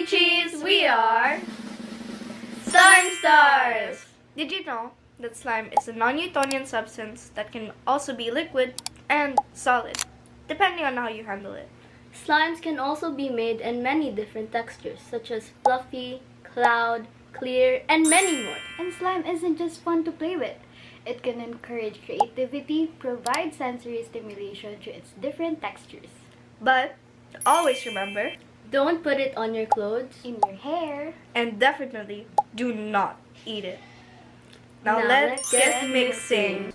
Cheese, we are Slime Stars! Did you know that slime is a non-Newtonian substance that can also be liquid and solid, depending on how you handle it? Slimes can also be made in many different textures, such as fluffy, cloud, clear, and many more. And slime isn't just fun to play with. It can encourage creativity, provide sensory stimulation to its different textures. But always remember, Don't put it on your clothes. In your hair. and definitely do not eat it. Now Now let's let's get get mixing.